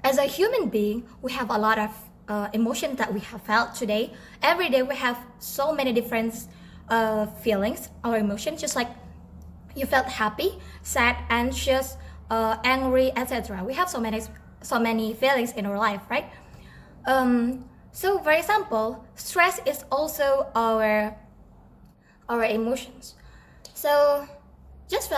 As a human being, we have a lot of emotions that we have felt today. Every day we have so many different feelings or emotions, just like you felt happy, sad, anxious, angry, etc. We have so many feelings in our life, right? So for example, stress is also our emotions. So just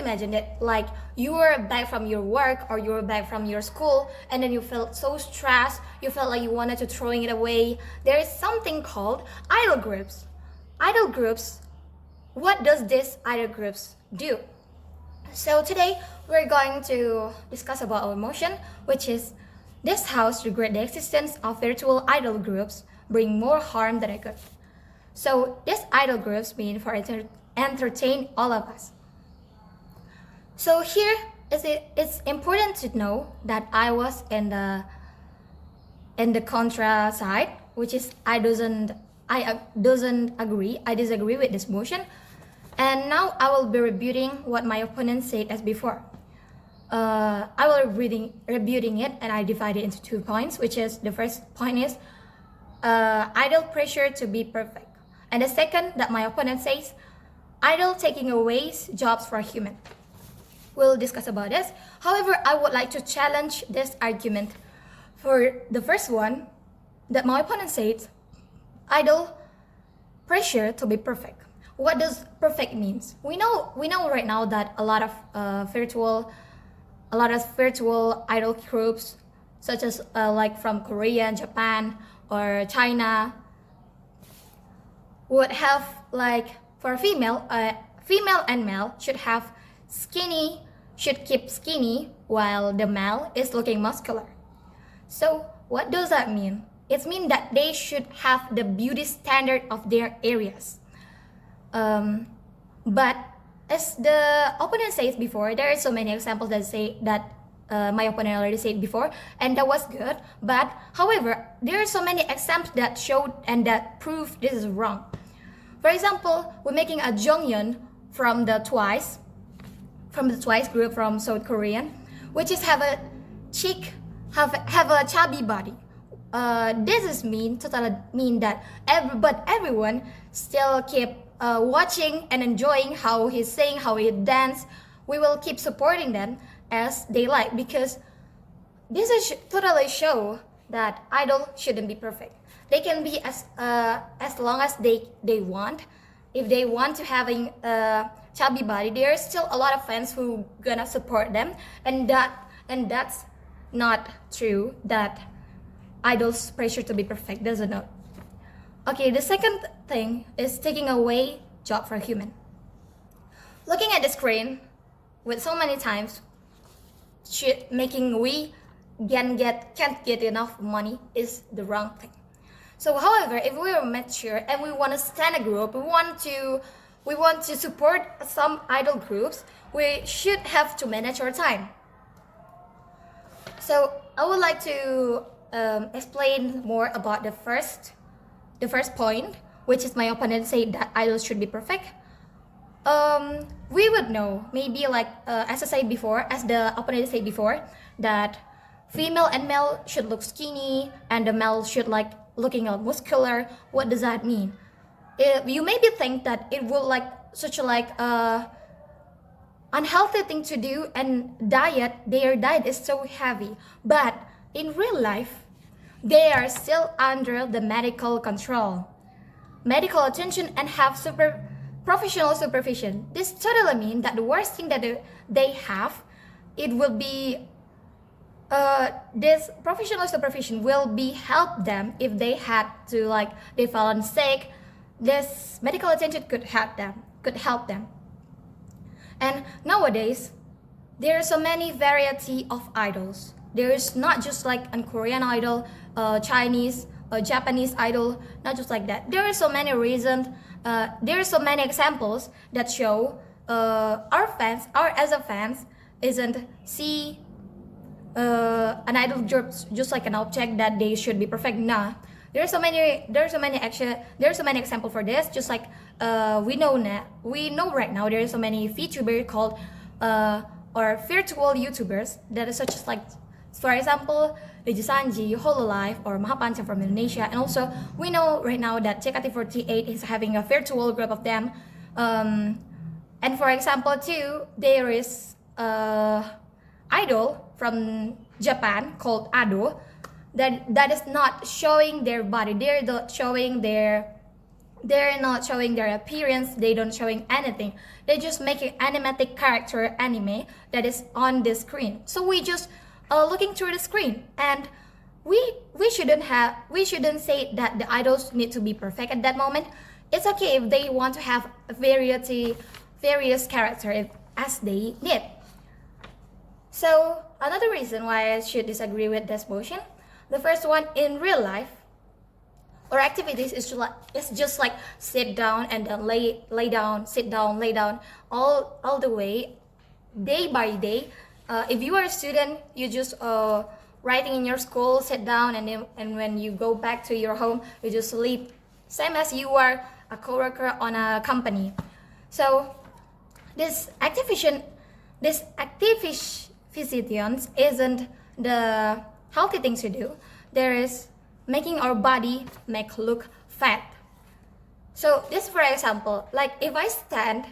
imagine that like you were back from your work or you were back from your school and then you felt so stressed, you felt like you wanted to throwing it away. There is something called idol groups. Idol groups, what does this idol groups do? So today we're going to discuss about our emotion, which is this house regret the existence of virtual idol groups bring more harm than good. So these idol groups mean for entertain all of us. So here it's important to know that I was in the contra side, which is I disagree with this motion, and now I will be rebuting what my opponent said as before. I will be rebuting it, and I divide it into 2 points, which is the first point is idol pressure to be perfect, and the second that my opponent says idol taking away jobs for human. We'll discuss about this. However, I would like to challenge this argument. For the first one, that my opponent said, idol pressure to be perfect. What does perfect means? We know right now that a lot of virtual idol groups, such as like from Korea, Japan, or China, would have like for female and male should keep skinny while the male is looking muscular. So what does that mean? It means that they should have the beauty standard of their areas. But as the opponent says before, there are so many examples that say that my opponent already said before, and that was good. But however, there are so many examples that showed and that prove this is wrong. For example, we're making a Jonghyun from the Twice group from South Korean, which is have a chubby body. This is totally mean that everyone still keep watching and enjoying how he's sing, how he dance. We will keep supporting them as they like, because this is totally show that idol shouldn't be perfect. They can be as long as they want. If they want to having a chubby body, there's still a lot of fans who gonna support them, and that's not true that idols pressure to be perfect doesn't know. Okay, the second thing is taking away job for human. Looking at the screen with so many times, making we can't get enough money is the wrong thing. So however, if we are mature and we want to stand a group, we want to support some idol groups, we should have to manage our time. So I would like to explain more about the first point, which is my opponent said that idols should be perfect. We would know, maybe like as the opponent said before, that female and male should look skinny and the male should like looking muscular. What does that mean? You maybe think that it will like such a like unhealthy thing to do, and their diet is so heavy, but in real life they are still under the medical control, medical attention, and have professional supervision. This totally means that the worst thing that they have, it will be this professional supervision will be help them if they had to like they fell sick. This medical attention could help them. And nowadays there are so many variety of idols. There is not just like a Korean idol, Chinese, Japanese idol, not just like that. There are so many reasons. There are so many examples that show our as a fans isn't see an idol just like an object that they should be perfect. Nah, there are so many examples for this. Just like we know right now there are so many VTubers called or virtual YouTubers that is For example, Liji Sanji, Hololive, or Mahapancha from Indonesia. And also, we know right now that JKT48 is having a virtual group of them. And for example, too, there is idol from Japan called Ado that is not showing their body. They're not showing their appearance. They don't showing anything. They just making animatic character anime that is on the screen. So we just looking through the screen, and we shouldn't say that the idols need to be perfect at that moment. It's okay if they want to have a various character as they need. So another reason why I should disagree with this motion, the first one, in real life, or activities is just like sit down and then lay down, sit down, lay down, all the way, day by day. If you are a student, you just writing in your school, sit down, and when you go back to your home, you just sleep. Same as you are a coworker on a company. So this activision isn't the healthy things to do. There is making our body look fat. So this, for example, like if I stand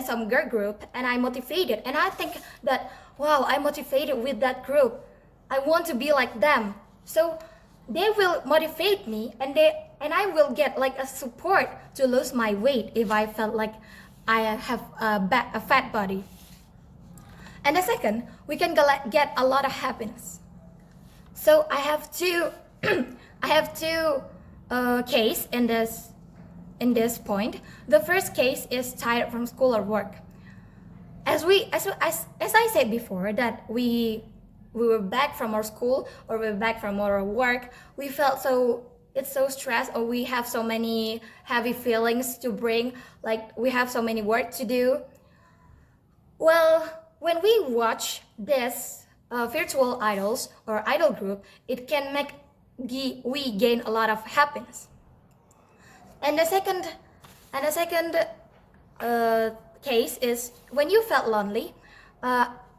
some girl group and I'm motivated and I think that, wow, I'm motivated with that group, I want to be like them. So they will motivate me, and I will get like a support to lose my weight if I felt like I have a fat body. And the second, we can get a lot of happiness. So I have two case in this point. The first case is tired from school or work. As I said before, that we were back from our school or we were back from our work, we felt so stressed, or we have so many heavy feelings to bring, like we have so many work to do. Well, when we watch this virtual idols or idol group, it can make we gain a lot of happiness. And the second case is when you felt lonely.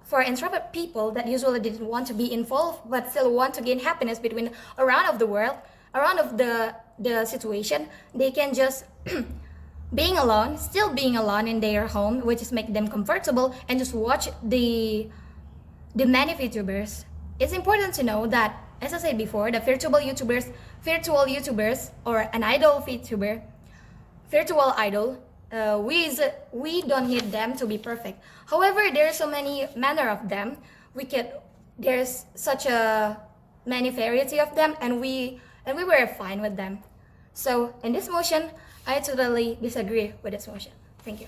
For introvert people that usually didn't want to be involved but still want to gain happiness between around of the world, around of the situation, they can just still being alone in their home, which is make them comfortable, and just watch the many VTubers. It's important to know that, as I said before, the virtual YouTubers or an idol VTuber, virtual idol, we don't need them to be perfect. However, there are so many manner of them. There's such a many variety of them, and we were fine with them. So in this motion, I totally disagree with this motion. Thank you.